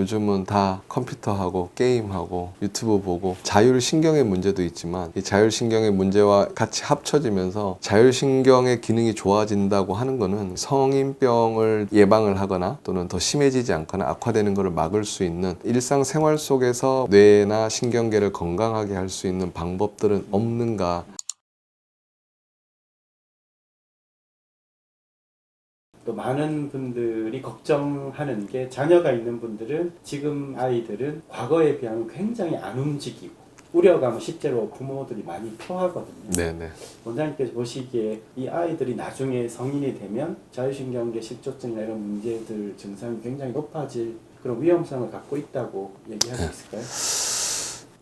요즘은 다 컴퓨터하고 게임하고 유튜브 보고 자율신경의 문제도 있지만 이 자율신경의 문제와 같이 합쳐지면서 자율신경의 기능이 좋아진다고 하는 거는 성인병을 예방을 하거나 또는 더 심해지지 않거나 악화되는 것을 막을 수 있는 일상생활 속에서 뇌나 신경계를 건강하게 할 수 있는 방법들은 없는가. 또 많은 분들이 걱정하는 게 자녀가 있는 분들은 지금 아이들은 과거에 비하면 굉장히 안 움직이고 우려감을 실제로 부모들이 많이 표하거든요. 네네. 원장님께서 보시기에 이 아이들이 나중에 성인이 되면 자율신경계 실조증이나 이런 문제들 증상이 굉장히 높아질 그런 위험성을 갖고 있다고 얘기할 수 있을까요?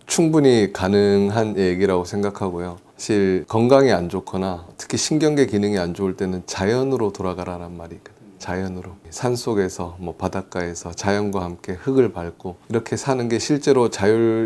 충분히 가능한 얘기라고 생각하고요. 사실 건강이 안 좋거나 특히 신경계 기능이 안 좋을 때는 자연으로 돌아가라는 말이 있거든요. 자연으로 산속에서 바닷가에서 자연과 함께 흙을 밟고 이렇게 사는 게 실제로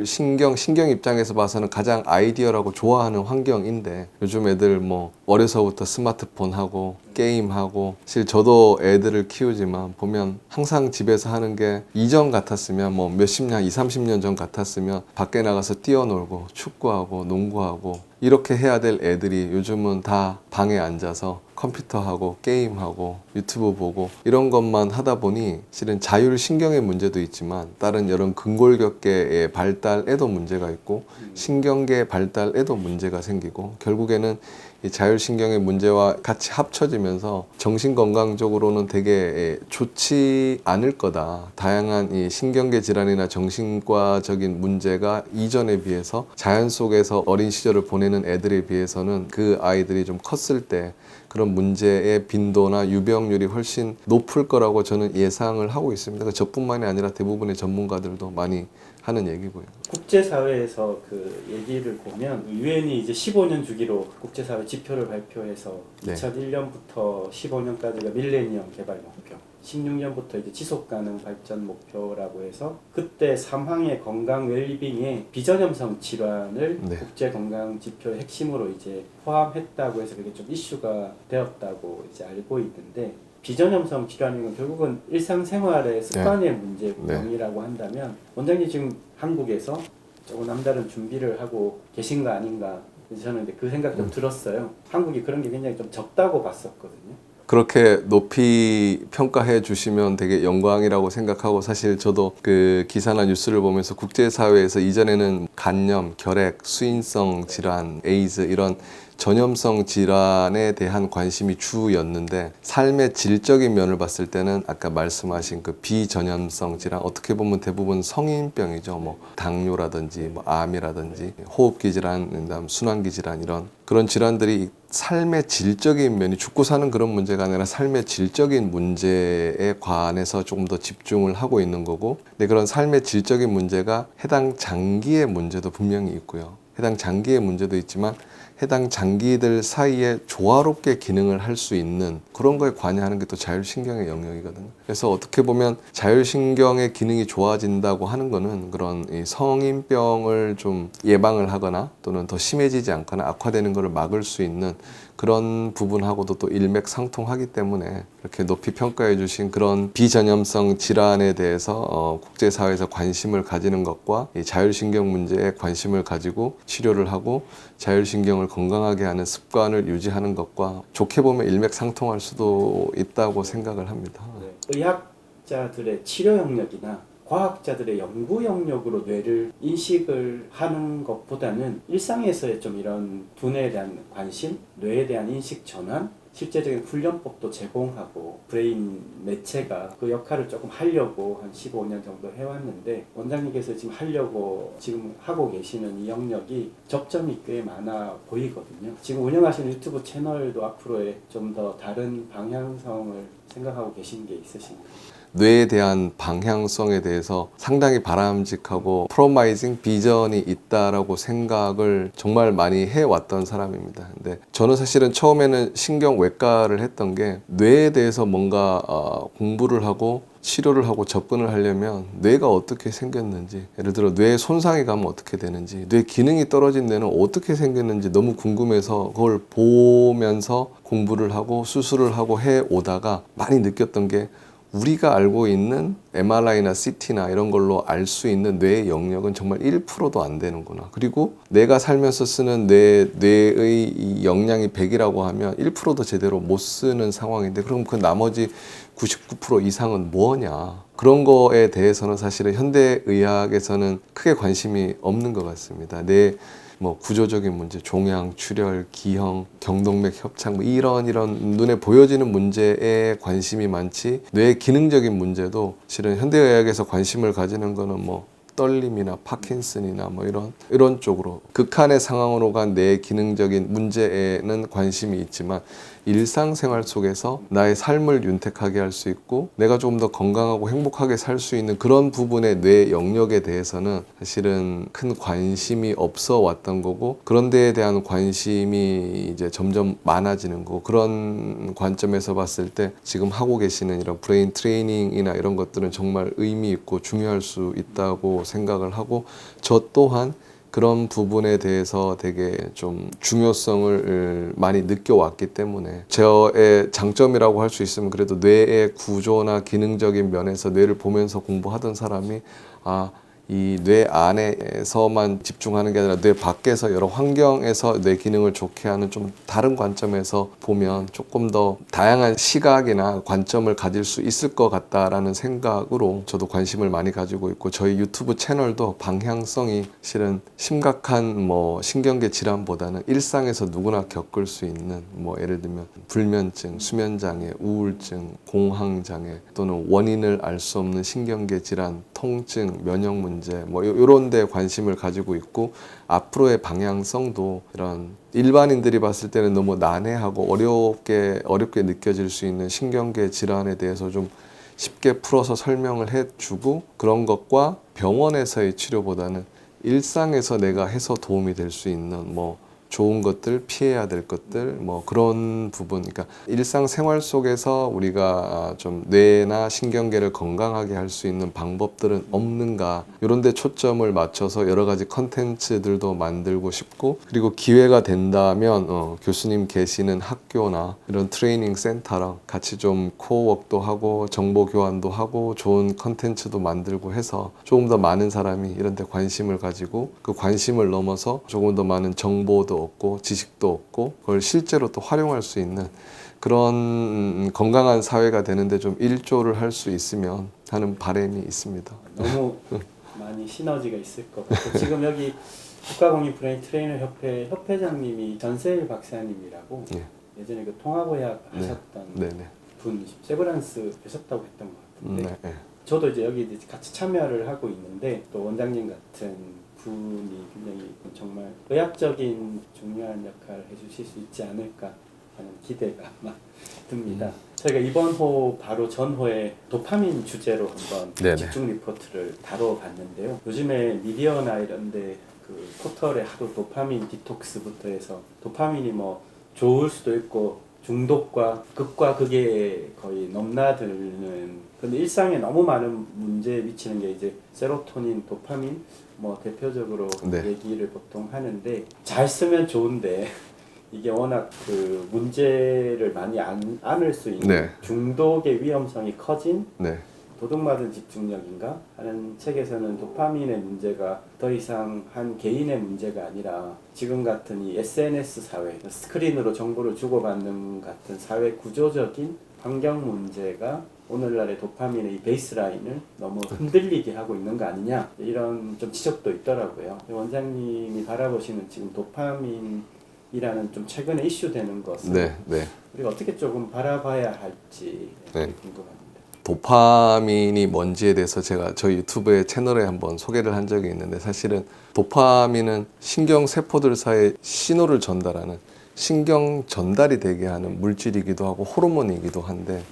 신경 입장에서 봐서는 가장 아이디어라고 좋아하는 환경인데 요즘 애들 어려서부터 스마트폰 하고 게임하고 사실 저도 애들을 키우지만 보면 항상 집에서 하는 게 이전 같았으면 몇십 년, 20, 30년 전 같았으면 밖에 나가서 뛰어놀고 축구하고 농구하고 이렇게 해야 될 애들이 요즘은 다 방에 앉아서 컴퓨터하고 게임하고 유튜브 보고 이런 것만 하다 보니 실은 자율신경의 문제도 있지만 다른 여러 근골격계의 발달에도 문제가 있고 신경계 발달에도 문제가 생기고 결국에는 이 자율신경의 문제와 같이 합쳐지면서 정신건강적으로는 되게 좋지 않을 거다. 다양한 이 신경계 질환이나 정신과적인 문제가 이전에 비해서 자연 속에서 어린 시절을 보내는 애들에 비해서는 그 아이들이 좀 컸을 때 그런 문제의 빈도나 유병률이 훨씬 높을 거라고 저는 예상을 하고 있습니다. 저뿐만이 아니라 대부분의 전문가들도 많이 하는 얘기고요. 국제사회에서 그 얘기를 보면 유엔이 이제 15년 주기로 국제사회 지표를 발표해서 네. 2001년부터 15년까지가 밀레니엄 개발 목표, 16년부터 이제 지속가능 발전 목표라고 해서 그때 사망의 건강 웰빙에 비전염성 질환을 네. 국제 건강 지표의 핵심으로 이제 포함했다고 해서 그게 좀 이슈가 되었다고 이제 알고 있는데. 비전염성 질환은 결국은 일상생활의 습관의 문제병이라고 한다면 원장님 지금 한국에서 조금 남다른 준비를 하고 계신 거 아닌가 저는 그 생각 좀 들었어요. 한국이 그런 게 굉장히 좀 적다고 봤었거든요. 그렇게 높이 평가해 주시면 되게 영광이라고 생각하고 사실 저도 그 기사나 뉴스를 보면서 국제사회에서 이전에는 간염, 결핵, 수인성 질환, 에이즈 이런 전염성 질환에 대한 관심이 주였는데 삶의 질적인 면을 봤을 때는 아까 말씀하신 그 비전염성 질환 어떻게 보면 대부분 성인병이죠. 당뇨라든지 암이라든지 호흡기 질환, 그다음 순환기 질환 이런 그런 질환들이 삶의 질적인 면이 죽고 사는 그런 문제가 아니라 삶의 질적인 문제에 관해서 조금 더 집중을 하고 있는 거고 근데 그런 삶의 질적인 문제가 해당 장기의 문제도 분명히 있고요. 해당 장기의 문제도 있지만 해당 장기들 사이에 조화롭게 기능을 할 수 있는 그런 거에 관여하는 게 또 자율신경의 영역이거든요. 그래서 어떻게 보면 자율신경의 기능이 좋아진다고 하는 거는 그런 이 성인병을 좀 예방을 하거나 또는 더 심해지지 않거나 악화되는 것을 막을 수 있는 그런 부분하고도 또 일맥상통하기 때문에 이렇게 높이 평가해 주신 그런 비전염성 질환에 대해서 국제사회에서 관심을 가지는 것과 이 자율신경 문제에 관심을 가지고 치료를 하고 자율신경을 건강하게 하는 습관을 유지하는 것과 좋게 보면 일맥상통할 수도 있다고 생각을 합니다. 의학자들의 치료 영역이나 과학자들의 연구 영역으로 뇌를 인식을 하는 것보다는 일상에서의 좀 이런 두뇌에 대한 관심, 뇌에 대한 인식 전환, 실제적인 훈련법도 제공하고 브레인 매체가 그 역할을 조금 하려고 한 15년 정도 해왔는데 원장님께서 지금 하고 계시는 이 영역이 접점이 꽤 많아 보이거든요. 지금 운영하시는 유튜브 채널도 앞으로의 좀 더 다른 방향성을 생각하고 계신 게 있으신가요? 뇌에 대한 방향성에 대해서 상당히 바람직하고 프로마이징 비전이 있다라고 생각을 정말 많이 해왔던 사람입니다. 근데 저는 사실은 처음에는 신경외과를 했던 게 뇌에 대해서 뭔가 공부를 하고 치료를 하고 접근을 하려면 뇌가 어떻게 생겼는지 예를 들어 뇌에 손상이 가면 어떻게 되는지 뇌 기능이 떨어진 뇌는 어떻게 생겼는지 너무 궁금해서 그걸 보면서 공부를 하고 수술을 하고 해 오다가 많이 느꼈던 게 우리가 알고 있는 MRI나 CT나 이런 걸로 알 수 있는 뇌의 영역은 정말 1%도 안 되는구나. 그리고 내가 살면서 쓰는 뇌의 이 역량이 100이라고 하면 1%도 제대로 못 쓰는 상황인데, 그럼 그 나머지 99% 이상은 뭐냐. 그런 거에 대해서는 사실은 현대의학에서는 크게 관심이 없는 것 같습니다. 뭐 구조적인 문제, 종양, 출혈, 기형, 경동맥 협착, 뭐 이런 눈에 보여지는 문제에 관심이 많지, 뇌 기능적인 문제도 실은 현대의학에서 관심을 가지는 거는 뭐 떨림이나 파킨슨이나 뭐 이런 쪽으로 극한의 상황으로 간 뇌 기능적인 문제에는 관심이 있지만, 일상생활 속에서 나의 삶을 윤택하게 할 수 있고 내가 조금 더 건강하고 행복하게 살 수 있는 그런 부분의 뇌 영역에 대해서는 사실은 큰 관심이 없어 왔던 거고, 그런 데에 대한 관심이 이제 점점 많아지는 거고, 그런 관점에서 봤을 때 지금 하고 계시는 이런 브레인 트레이닝이나 이런 것들은 정말 의미 있고 중요할 수 있다고 생각을 하고, 저 또한 그런 부분에 대해서 되게 좀 중요성을 많이 느껴왔기 때문에, 저의 장점이라고 할 수 있으면 그래도 뇌의 구조나 기능적인 면에서 뇌를 보면서 공부하던 사람이 이 뇌 안에서만 집중하는 게 아니라 뇌 밖에서 여러 환경에서 뇌 기능을 좋게 하는 좀 다른 관점에서 보면 조금 더 다양한 시각이나 관점을 가질 수 있을 것 같다라는 생각으로 저도 관심을 많이 가지고 있고, 저희 유튜브 채널도 방향성이 실은 심각한 뭐 신경계 질환보다는 일상에서 누구나 겪을 수 있는, 뭐 예를 들면 불면증, 수면장애, 우울증, 공황장애, 또는 원인을 알 수 없는 신경계 질환, 통증, 면역 문제, 뭐 이런 데 관심을 가지고 있고, 앞으로의 방향성도 이런 일반인들이 봤을 때는 너무 난해하고 어렵게 느껴질 수 있는 신경계 질환에 대해서 좀 쉽게 풀어서 설명을 해주고, 그런 것과 병원에서의 치료보다는 일상에서 내가 해서 도움이 될 수 있는 뭐 좋은 것들, 피해야 될 것들, 뭐 그런 부분, 그러니까 일상생활 속에서 우리가 좀 뇌나 신경계를 건강하게 할 수 있는 방법들은 없는가, 이런 데 초점을 맞춰서 여러 가지 컨텐츠들도 만들고 싶고, 그리고 기회가 된다면 교수님 계시는 학교나 이런 트레이닝 센터랑 같이 좀 코워크도 하고 정보 교환도 하고 좋은 컨텐츠도 만들고 해서 조금 더 많은 사람이 이런 데 관심을 가지고, 그 관심을 넘어서 조금 더 많은 정보도 얻고 지식도 얻고 그걸 실제로 또 활용할 수 있는 그런 건강한 사회가 되는데 좀 일조를 할 수 있으면 하는 바람이 있습니다. 너무 많이 시너지가 있을 것 같아요. 지금 여기 국가공인 브레인 트레이너 협회 협회장님이 전세일 박사님이라고 예전에 그 통합의학 하셨던 분, 세브란스 뵈셨다고 했던 것 같은데, 저도 이제 여기 이제 같이 참여를 하고 있는데, 또 원장님 같은 분이 굉장히 정말 의학적인 중요한 역할을 해주실 수 있지 않을까 하는 기대가 막 듭니다. 저희가 이번 호 바로 전호에 도파민 주제로 한번 집중 리포트를 다뤄봤는데요. 요즘에 미디어나 이런데 그 포털에 하도 도파민 디톡스부터 해서 도파민이 뭐 좋을 수도 있고 중독과 극과 극에 거의 넘나드는, 근데 일상에 너무 많은 문제에 미치는 게 이제 세로토닌, 도파민 뭐 대표적으로 얘기를 보통 하는데, 잘 쓰면 좋은데 이게 워낙 그 문제를 많이 안을 수 있는 중독의 위험성이 커진 도둑맞은 집중력인가 하는 책에서는 도파민의 문제가 더 이상 한 개인의 문제가 아니라 지금 같은 이 SNS 사회, 스크린으로 정보를 주고받는 같은 사회 구조적인 환경 문제가 오늘날의 도파민의 이 베이스라인을 너무 흔들리게 하고 있는 거 아니냐, 이런 좀 지적도 있더라고요. 원장님이 바라보시는 지금 도파민이라는 좀 최근에 이슈되는 것을 우리가 어떻게 조금 바라봐야 할지 궁금합니다. 도파민이 뭔지에 대해서 제가 저희 유튜브의 채널에 한번 소개를 한 적이 있는데, 사실은 도파민은 신경세포들 사이에 신호를 전달하는, 신경 전달이 되게 하는 물질이기도 하고 호르몬이기도 한데,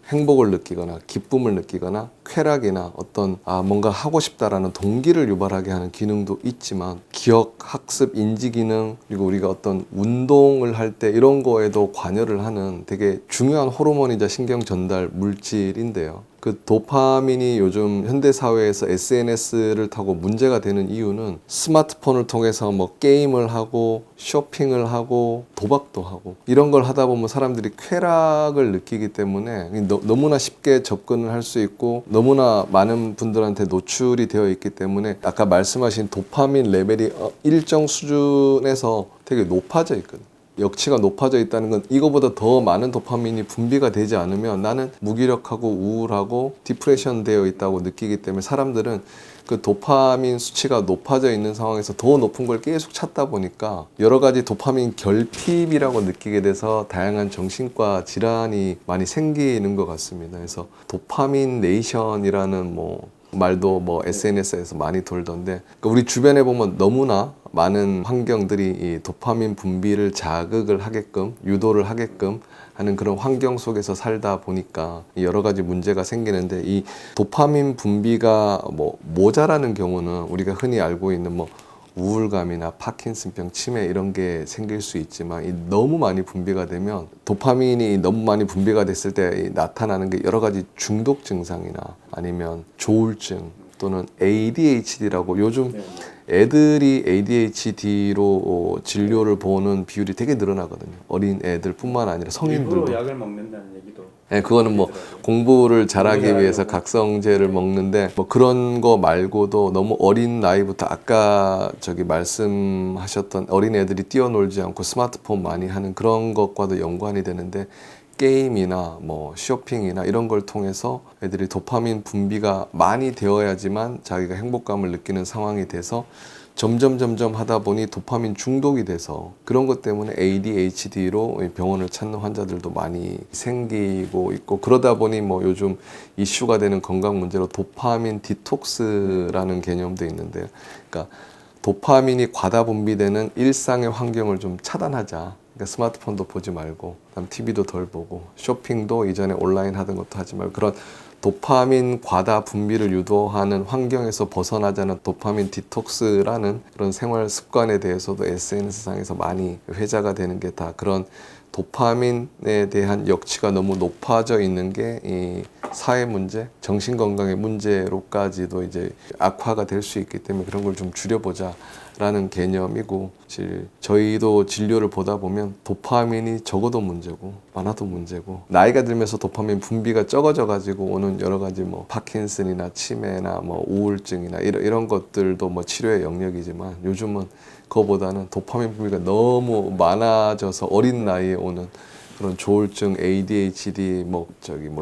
행복을 느끼거나 기쁨을 느끼거나 쾌락이나 어떤 뭔가 하고 싶다라는 동기를 유발하게 하는 기능도 있지만, 기억, 학습, 인지 기능, 그리고 우리가 어떤 운동을 할 때 이런 거에도 관여를 하는 되게 중요한 호르몬이자 신경 전달 물질인데요. 그 도파민이 요즘 현대 사회에서 SNS를 타고 문제가 되는 이유는 스마트폰을 통해서 뭐 게임을 하고 쇼핑을 하고 도박도 하고 이런 걸 하다 보면 사람들이 쾌락을 느끼기 때문에 너무나 쉽게 접근을 할 수 있고 너무나 많은 분들한테 노출이 되어 있기 때문에 아까 말씀하신 도파민 레벨이 일정 수준에서 되게 높아져 있거든요. 역치가 높아져 있다는 건 이거보다 더 많은 도파민이 분비가 되지 않으면 나는 무기력하고 우울하고 디프레션 되어 있다고 느끼기 때문에 사람들은 그 도파민 수치가 높아져 있는 상황에서 더 높은 걸 계속 찾다 보니까 여러 가지 도파민 결핍이라고 느끼게 돼서 다양한 정신과 질환이 많이 생기는 것 같습니다. 그래서 도파민 네이션이라는 말도 SNS에서 많이 돌던데 우리 주변에 보면 너무나 많은 환경들이 이 도파민 분비를 자극을 하게끔 유도를 하게끔 하는 그런 환경 속에서 살다 보니까 여러 가지 문제가 생기는데 이 도파민 분비가 모자라는 경우는 우리가 흔히 알고 있는 우울감이나 파킨슨병, 치매 이런 게 생길 수 있지만 너무 많이 분비가 되면 도파민이 너무 많이 분비가 됐을 때 나타나는 게 여러 가지 중독 증상이나 아니면 조울증 또는 ADHD라고 요즘 애들이 ADHD로 진료를 보는 비율이 되게 늘어나거든요. 어린 애들뿐만 아니라 성인들도. 일부러 약을 먹는다는 얘기도. 네, 그거는 공부를 잘하기 위해서 각성제를 먹는데 그런 거 말고도 너무 어린 나이부터 아까 말씀하셨던 어린 애들이 뛰어놀지 않고 스마트폰 많이 하는 그런 것과도 연관이 되는데 게임이나 쇼핑이나 이런 걸 통해서 애들이 도파민 분비가 많이 되어야지만 자기가 행복감을 느끼는 상황이 돼서 점점 하다 보니 도파민 중독이 돼서 그런 것 때문에 ADHD로 병원을 찾는 환자들도 많이 생기고 있고 그러다 보니 요즘 이슈가 되는 건강 문제로 도파민 디톡스라는 개념도 있는데요. 그러니까 도파민이 과다 분비되는 일상의 환경을 좀 차단하자. 그러니까 스마트폰도 보지 말고, 그다음 TV도 덜 보고, 쇼핑도 이전에 온라인 하던 것도 하지 말고 그런 도파민 과다 분비를 유도하는 환경에서 벗어나자는 도파민 디톡스라는 그런 생활 습관에 대해서도 SNS상에서 많이 회자가 되는 게 다 그런 도파민에 대한 역치가 너무 높아져 있는 게 이 사회 문제, 정신 건강의 문제로까지도 이제 악화가 될 수 있기 때문에 그런 걸 좀 줄여보자. 라는 개념이고 저희도 진료를 보다 보면 도파민이 적어도 문제고 많아도 문제고 나이가 들면서 도파민 분비가 적어져 가지고 오는 여러 가지 파킨슨이나 치매나 우울증이나 이런 것들도 치료의 영역이지만 요즘은 그거보다는 도파민 분비가 너무 많아져서 어린 나이에 오는 그런 조울증, ADHD,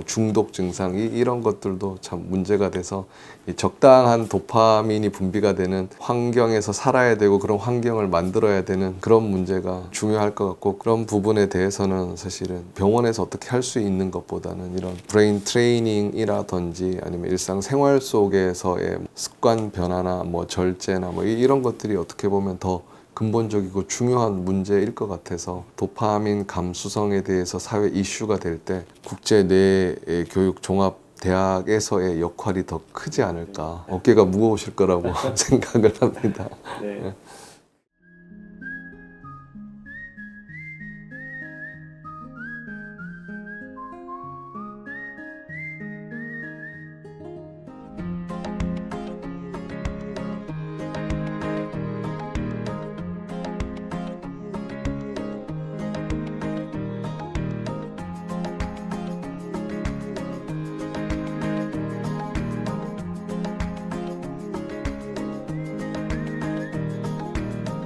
중독 증상 이런 것들도 참 문제가 돼서 이 적당한 도파민이 분비가 되는 환경에서 살아야 되고 그런 환경을 만들어야 되는 그런 문제가 중요할 것 같고 그런 부분에 대해서는 사실은 병원에서 어떻게 할 수 있는 것보다는 이런 브레인 트레이닝이라든지 아니면 일상생활 속에서의 습관 변화나 절제나 이런 것들이 어떻게 보면 더 근본적이고 중요한 문제일 것 같아서 도파민 감수성에 대해서 사회 이슈가 될 때 국제 뇌 교육 종합 대학에서의 역할이 더 크지 않을까 어깨가 무거우실 거라고 생각을 합니다. 네.